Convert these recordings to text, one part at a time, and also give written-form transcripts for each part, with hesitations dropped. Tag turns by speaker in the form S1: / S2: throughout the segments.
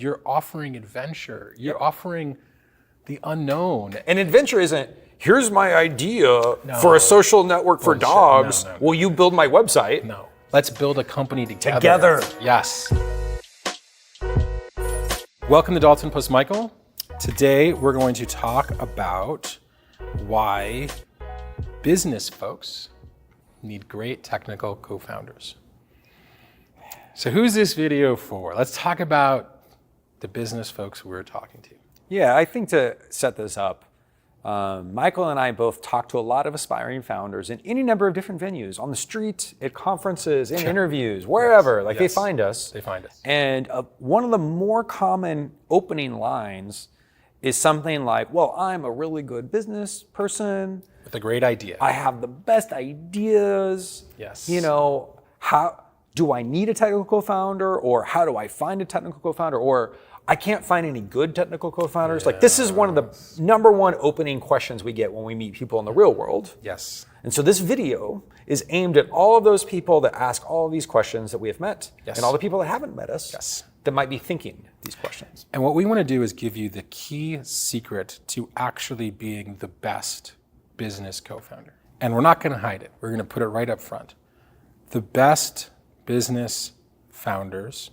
S1: You're offering adventure. You're offering the unknown.
S2: And adventure isn't, here's my idea for a social network for dogs.
S1: No.
S2: Will you build my website?
S1: No. Let's build a company together. Yes. Welcome to Dalton plus Michael. Today we're going to talk about why business folks need great technical co-founders. So who's this video for? Let's talk about the business folks we're talking to.
S2: Yeah, I think to set this up, Michael and I both talk to a lot of aspiring founders in any number of different venues, on the street, at conferences, in interviews, wherever. They find us.
S1: They find us.
S2: And one of the more common opening lines is something like, well, I'm a really good business person.
S1: With a great idea.
S2: I have the best ideas.
S1: Yes.
S2: You know, how do I need a technical co-founder, or how do I find a technical co-founder, or I can't find any good technical co-founders. Like, this is one of the number one opening questions we get when we meet people in the real world.
S1: Yes.
S2: And so this video is aimed at all of those people that ask all of these questions that we have met, and all the people that haven't met us that might be thinking these questions.
S1: And what we want to do is give you the key secret to actually being the best business co-founder. And we're not going to hide it. We're going to put it right up front. The best business founders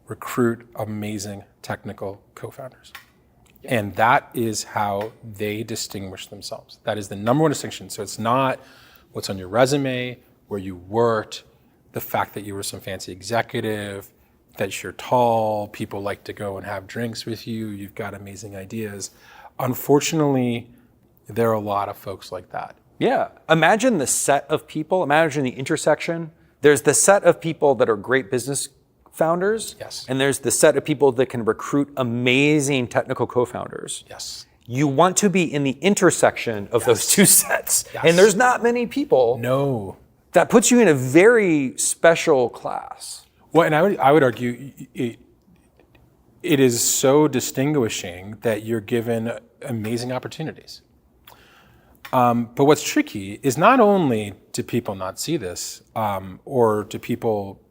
S1: recruit amazing technical co-founders. And that is how they distinguish themselves. That is the number one distinction. So it's not what's on your resume, where you worked, the fact that you were some fancy executive, that you're tall, people like to go and have drinks with you, you've got amazing ideas. Unfortunately, there are a lot of folks like that.
S2: Yeah, imagine the set of people, imagine the intersection. There's the set of people that are great business founders, and there's the set of people that can recruit amazing technical co-founders.
S1: Yes.
S2: You want to be in the intersection of those two sets. And there's not many people.
S1: No.
S2: That puts you in a very special class.
S1: Well, and I would argue it is so distinguishing that you're given amazing opportunities. But what's tricky is not only do people not see this, or do people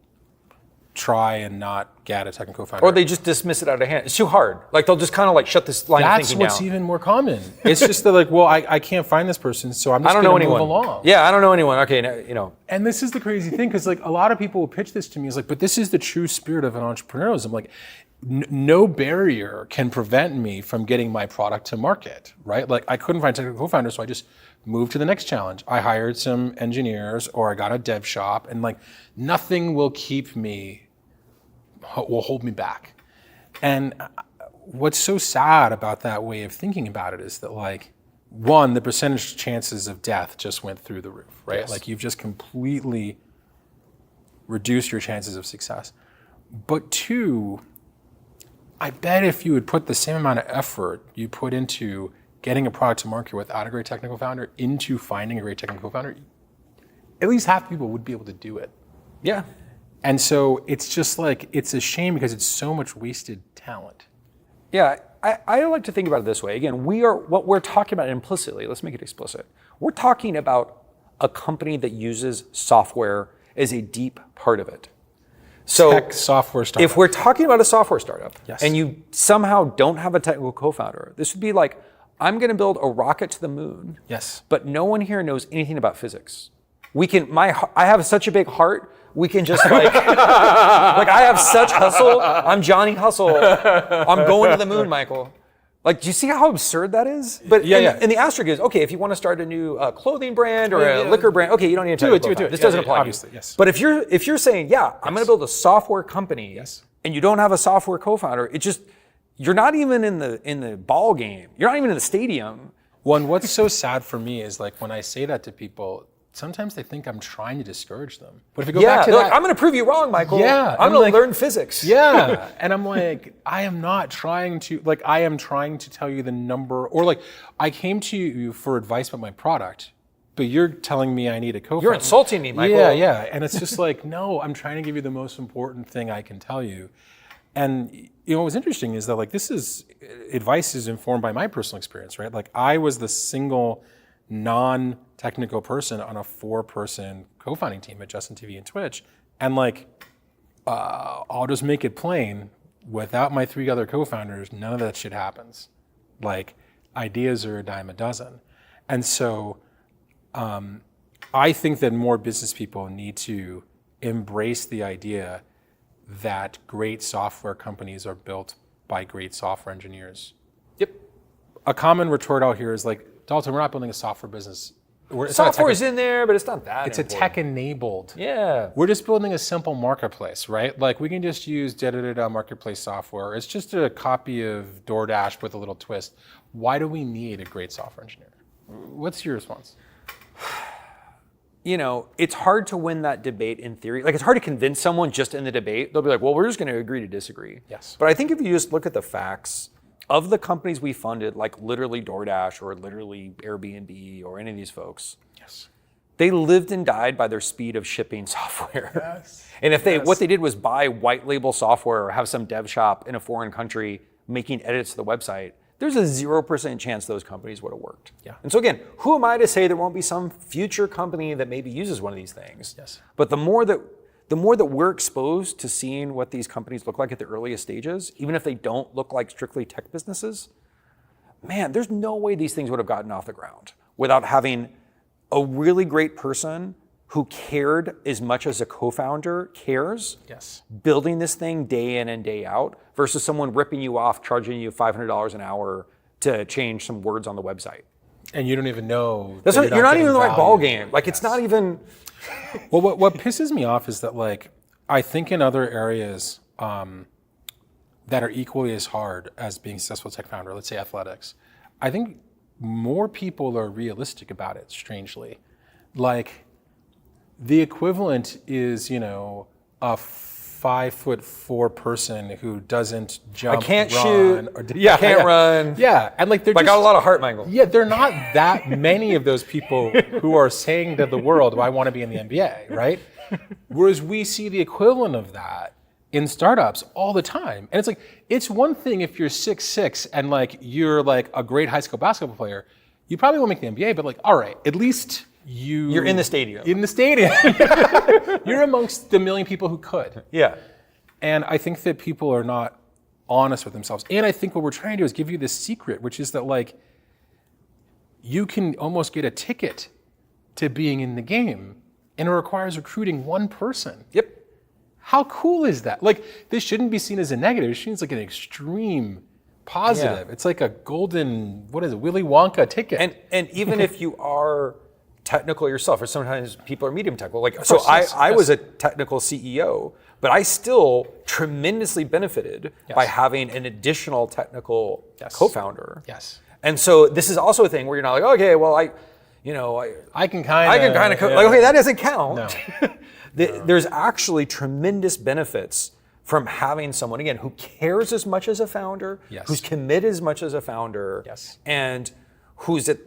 S1: try and not get a technical co-founder.
S2: Or they just dismiss it out of hand. It's too hard. Like, they'll just kind of like shut this line of thinking down.
S1: That's what's even more common. It's just that, like, well, I can't find this person, so I'm just going to move along.
S2: Yeah, I don't know anyone. Okay, now, you know.
S1: And this is the crazy thing, because like a lot of people will pitch this to me as like, but this is the true spirit of an entrepreneurialism. Like, no barrier can prevent me from getting my product to market, right? Like, I couldn't find a technical co-founder, so I just moved to the next challenge. I hired some engineers, or I got a dev shop, and like nothing will hold me back. And what's so sad about that way of thinking about it is that, like, one, the percentage chances of death just went through the roof, right?
S2: Yes.
S1: Like, you've just completely reduced your chances of success. But two, I bet if you would put the same amount of effort you put into getting a product to market without a great technical founder into finding a great technical founder, at least half people would be able to do it.
S2: Yeah.
S1: And so it's just like, it's a shame because it's so much wasted talent.
S2: Yeah, I like to think about it this way. Again, what we're talking about implicitly, let's make it explicit. We're talking about a company that uses software as a deep part of it. So
S1: tech software startup.
S2: If we're talking about a software startup, and you somehow don't have a technical co-founder, this would be like, I'm going to build a rocket to the moon.
S1: Yes.
S2: But no one here knows anything about physics. I have such a big heart. We can just like I have such hustle. I'm Johnny Hustle. I'm going to the moon, Michael. Like, do you see how absurd that is? But and the asterisk is, okay, if you want to start a new clothing brand or a liquor brand, okay, you don't need a technical co-founder. This doesn't apply
S1: obviously,
S2: to you.
S1: Yes.
S2: But if you're saying, I'm going to build a software company, and you don't have a software co-founder, you're not even in the ball game. You're not even in the stadium.
S1: Well, and what's so sad for me is, like, when I say that to people, sometimes they think I'm trying to discourage them. But if you go back to that,
S2: like, I'm going to prove you wrong, Michael.
S1: Yeah,
S2: I'm going to learn physics.
S1: Yeah, and I'm like, I am not trying to, like, I am trying to tell you the number, or like, I came to you for advice about my product, but you're telling me I need a co-founder.
S2: You're insulting me, Michael.
S1: Yeah, and it's just like, no, I'm trying to give you the most important thing I can tell you. And you know, what was interesting is that, like, advice is informed by my personal experience, right? Like, I was the single non-technical person on a 4-person co-founding team at Justin TV and Twitch. And like, I'll just make it plain, without my 3 other co-founders, none of that shit happens. Like, ideas are a dime a dozen. And so I think that more business people need to embrace the idea that great software companies are built by great software engineers.
S2: Yep.
S1: A common retort out here is like, Dalton, we're not building a software business.
S2: Software is in there, but it's not that
S1: It's
S2: important.
S1: a tech-enabled.
S2: Yeah.
S1: We're just building a simple marketplace, right? Like, we can just use da-da-da-da marketplace software. It's just a copy of DoorDash with a little twist. Why do we need a great software engineer? What's your response?
S2: You know, it's hard to win that debate in theory. Like, it's hard to convince someone just in the debate. They'll be like, well, we're just going to agree to disagree.
S1: Yes.
S2: But I think if you just look at the facts of the companies we funded, like literally DoorDash or literally Airbnb or any of these folks,
S1: Yes.
S2: they lived and died by their speed of shipping software.
S1: Yes.
S2: And if what they did was buy white label software or have some dev shop in a foreign country making edits to the website, there's a 0% chance those companies would have worked.
S1: Yeah.
S2: And so again, who am I to say there won't be some future company that maybe uses one of these things?
S1: Yes.
S2: But the more that we're exposed to seeing what these companies look like at the earliest stages, even if they don't look like strictly tech businesses, man, there's no way these things would have gotten off the ground without having a really great person who cared as much as a co-founder cares,
S1: Yes.
S2: building this thing day in and day out, versus someone ripping you off, charging you $500 an hour to change some words on the website.
S1: And you don't even know.
S2: That's
S1: that
S2: you're not even in
S1: getting
S2: the right
S1: value.
S2: ball game. Like, it's not even.
S1: Well, what pisses me off is that, like, I think in other areas that are equally as hard as being a successful tech founder, let's say athletics, I think more people are realistic about it, strangely. Like, the equivalent is, you know, a 5'4" person who doesn't jump,
S2: I can't
S1: run,
S2: shoot.
S1: or
S2: Can't run.
S1: Yeah, and like they're
S2: I
S1: just,
S2: got a lot of heart, Michael.
S1: Yeah, there are not that many of those people who are saying to the world, "I want to be in the NBA," right? Whereas we see the equivalent of that in startups all the time, and it's like, it's one thing if you're 6'6" and like you're like a great high school basketball player, you probably won't make the NBA, but like, all right, at least you're
S2: in the stadium.
S1: In the stadium, you're amongst the million people who could.
S2: Yeah.
S1: And I think that people are not honest with themselves. And I think what we're trying to do is give you this secret, which is that, like, you can almost get a ticket to being in the game, and it requires recruiting one person.
S2: Yep.
S1: How cool is that? Like, this shouldn't be seen as a negative. It should be like an extreme positive.
S2: Yeah.
S1: It's like a golden, what is it, Willy Wonka ticket.
S2: And even if you are technical yourself, or sometimes people are medium technical. Like,
S1: Of
S2: so
S1: course, yes,
S2: I
S1: yes.
S2: was a technical CEO, but I still tremendously benefited by having an additional technical co-founder.
S1: Yes.
S2: And so this is also a thing where you're not like, okay, well, I
S1: can kind of.
S2: like, okay, that doesn't count.
S1: No.
S2: There's actually tremendous benefits from having someone, again, who cares as much as a founder,
S1: Yes.
S2: who's committed as much as a founder,
S1: Yes.
S2: and who's at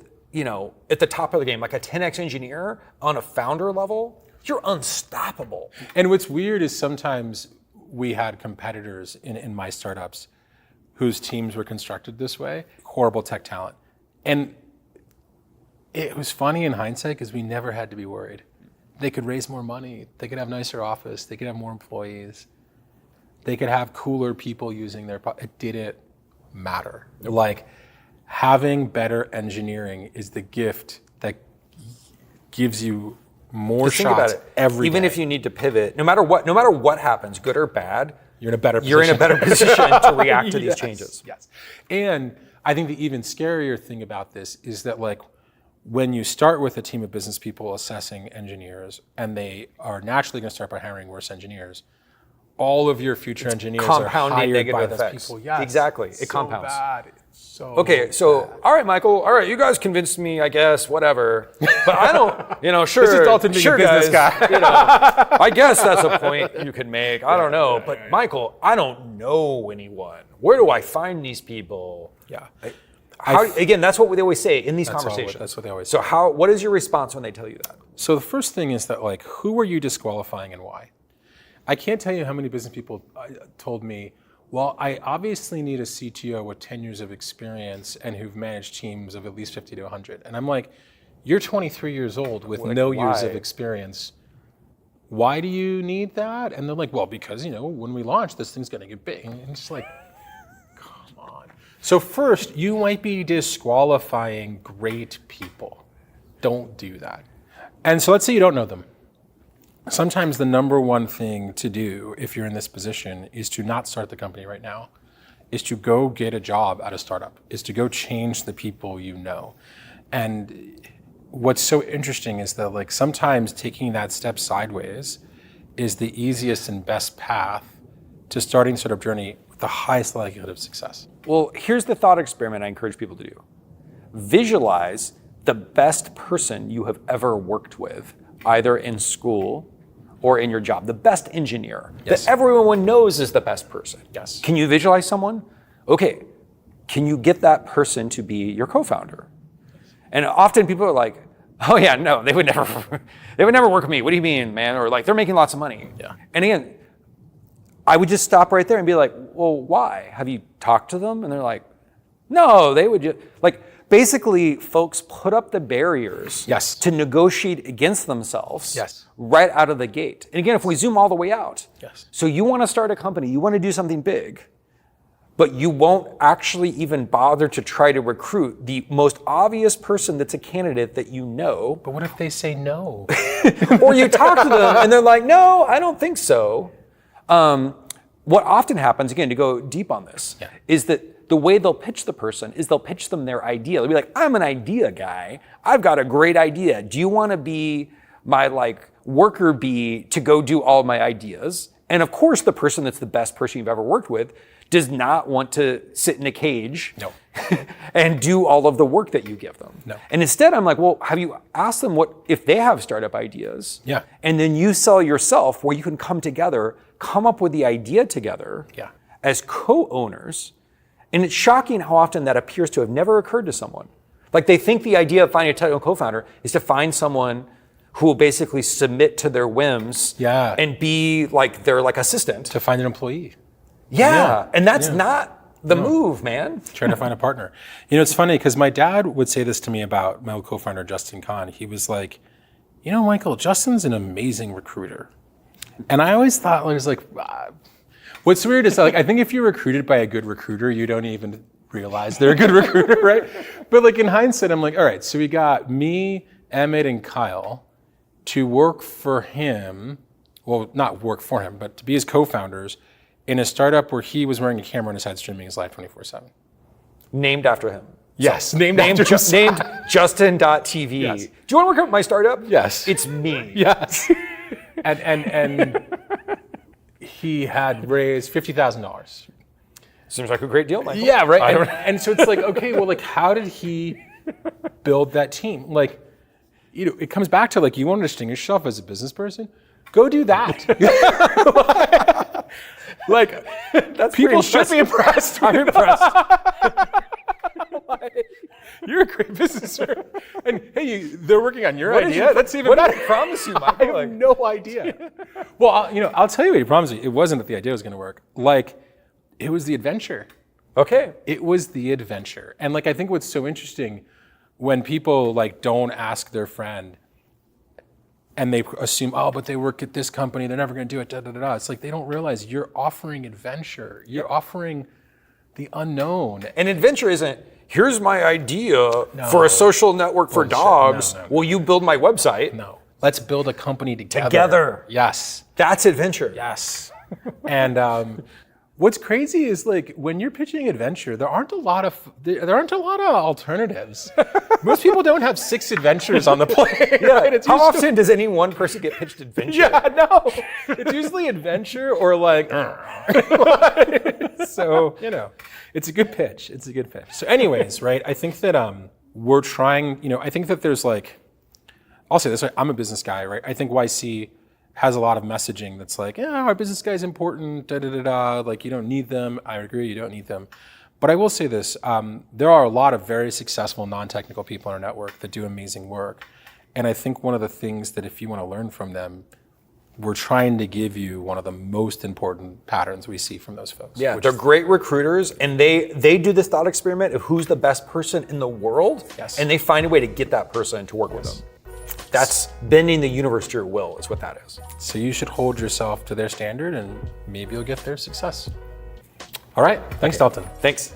S2: the top of the game, like a 10x engineer on a founder level, you're unstoppable.
S1: And what's weird is sometimes we had competitors in my startups whose teams were constructed this way, horrible tech talent. And it was funny in hindsight because we never had to be worried. They could raise more money. They could have nicer office. They could have more employees. They could have cooler people using their it didn't matter. Like, having better engineering is the gift that gives you more
S2: Just think about
S1: shots
S2: it.
S1: every
S2: Even
S1: day.
S2: if you need to pivot, no matter what happens, good or bad,
S1: You're in a better position.
S2: you're in a better position to react to these
S1: Yes,
S2: changes.
S1: Yes. And I think the even scarier thing about this is that, like, when you start with a team of business people assessing engineers, and they are naturally going to start by hiring worse engineers, all of your future engineers are
S2: Compounding
S1: hired
S2: negative
S1: by those
S2: effects.
S1: people. Yes.
S2: Exactly.
S1: It's
S2: It compounds.
S1: So bad. It's so
S2: Okay, so
S1: bad.
S2: all right, Michael. All right, you guys convinced me, I guess. Whatever. But I don't. Sure.
S1: This is Dalton being a business
S2: guys,
S1: guy.
S2: I guess that's a point you can make. I don't know, but Michael, I don't know anyone. Where do I find these people?
S1: Yeah.
S2: Again, that's what they always say in these conversations.
S1: That's what they always
S2: So
S1: say.
S2: what is your response when they tell you that?
S1: So the first thing is that, like, who are you disqualifying and why? I can't tell you how many business people told me, well, I obviously need a CTO with 10 years of experience and who've managed teams of at least 50 to 100. And I'm like, you're 23 years old with no years
S2: why?
S1: of experience. why do you need that? And they're like, well, because, when we launch, this thing's going to get big. And it's like, come on. So first, you might be disqualifying great people. Don't do that. And so let's say you don't know them. Sometimes the number one thing to do if you're in this position is to not start the company right now, is to go get a job at a startup, is to go change the people you know. And what's so interesting is that like sometimes taking that step sideways is the easiest and best path to starting the startup journey with the highest likelihood of success.
S2: Well, here's the thought experiment I encourage people to do. Visualize the best person you have ever worked with, either in school or in your job, the best engineer that everyone knows is the best person.
S1: Yes.
S2: Can you visualize someone? Okay, can you get that person to be your co-founder? And often people are like, oh yeah, no, they would never work with me. What do you mean, man? Or like, they're making lots of money.
S1: Yeah.
S2: And again, I would just stop right there and be like, well, why? Have you talked to them? And they're like, no, they would just, like, basically, folks put up the barriers to negotiate against themselves right out of the gate. And again, if we zoom all the way out, so you want to start a company, you want to do something big, but you won't actually even bother to try to recruit the most obvious person that's a candidate that you know.
S1: But what if they say no?
S2: Or you talk to them and they're like, no, I don't think so. What often happens, again, to go deep on this, is that the way they'll pitch the person is they'll pitch them their idea. They'll be like, I'm an idea guy. I've got a great idea. Do you want to be my like worker bee to go do all my ideas? And of course, the person that's the best person you've ever worked with does not want to sit in a cage and do all of the work that you give them.
S1: No.
S2: And instead, I'm like, well, have you asked them what if they have startup ideas?
S1: Yeah.
S2: And then you sell yourself where you can come together, come up with the idea together as co-owners. And it's shocking how often that appears to have never occurred to someone. Like they think the idea of finding a technical co-founder is to find someone who will basically submit to their whims and be like their like assistant.
S1: To find an employee.
S2: And that's not the move, man.
S1: Trying to find a partner. It's funny because my dad would say this to me about my old co-founder, Justin Kahn. He was like, Michael, Justin's an amazing recruiter. And I always thought, I was like, what's weird is like, I think if you're recruited by a good recruiter, you don't even realize they're a good recruiter, right? But like in hindsight, I'm like, all right, so we got me, Emmett, and Kyle to work for him, well, not work for him, but to be his co-founders in a startup where he was wearing a camera on his head streaming his live 24/7.
S2: Named after him.
S1: Yes, named
S2: Justin.tv.
S1: Yes.
S2: Do you want to work at my startup?
S1: Yes.
S2: It's me.
S1: Yes. and he had raised $50,000.
S2: Seems like a great deal, Michael.
S1: Yeah, right. And so it's like, okay, well, like, how did he build that team? Like, it comes back to like, you want to distinguish yourself as a business person? Go do that. Like,
S2: that's
S1: people should be impressed.
S2: I'm impressed.
S1: You're a great businessman. And hey, they're working on your idea. That's even
S2: what
S1: better.
S2: did he promise you, Michael?
S1: I have no idea. Well, I'll tell you what he promised me. It wasn't that the idea was going to work. Like, it was the adventure.
S2: Okay.
S1: It was the adventure. And like, I think what's so interesting when people like don't ask their friend and they assume, oh, but they work at this company, they're never going to do it, da, da, da, da. It's like they don't realize you're offering adventure. You're offering the unknown.
S2: And adventure isn't, here's my idea for a social network for dogs.
S1: No.
S2: Will you build my website?
S1: No. Let's build a company together.
S2: Together.
S1: Yes.
S2: That's adventure.
S1: Yes. And what's crazy is like when you're pitching adventure, there aren't a lot of alternatives. Most people don't have 6 adventures on the plate. Right?
S2: How often does any one person get pitched adventure?
S1: Yeah, no. It's usually adventure or like. So it's a good pitch. It's a good pitch. So, anyways, right? I think that we're trying. I think that there's like. I'll say this. Right? I'm a business guy, right? I think YC has a lot of messaging that's like, our business guy is important, da da da da. Like you don't need them. I agree, you don't need them. But I will say this: there are a lot of very successful non-technical people in our network that do amazing work, and I think one of the things that if you want to learn from them, we're trying to give you one of the most important patterns we see from those folks.
S2: Yeah, they're great recruiters, and they do this thought experiment of who's the best person in the world, and they find a way to get that person to work with them. That's bending the universe to your will is what that is.
S1: So you should hold yourself to their standard and maybe you'll get their success. All right. Thanks, Dalton.
S2: Thanks.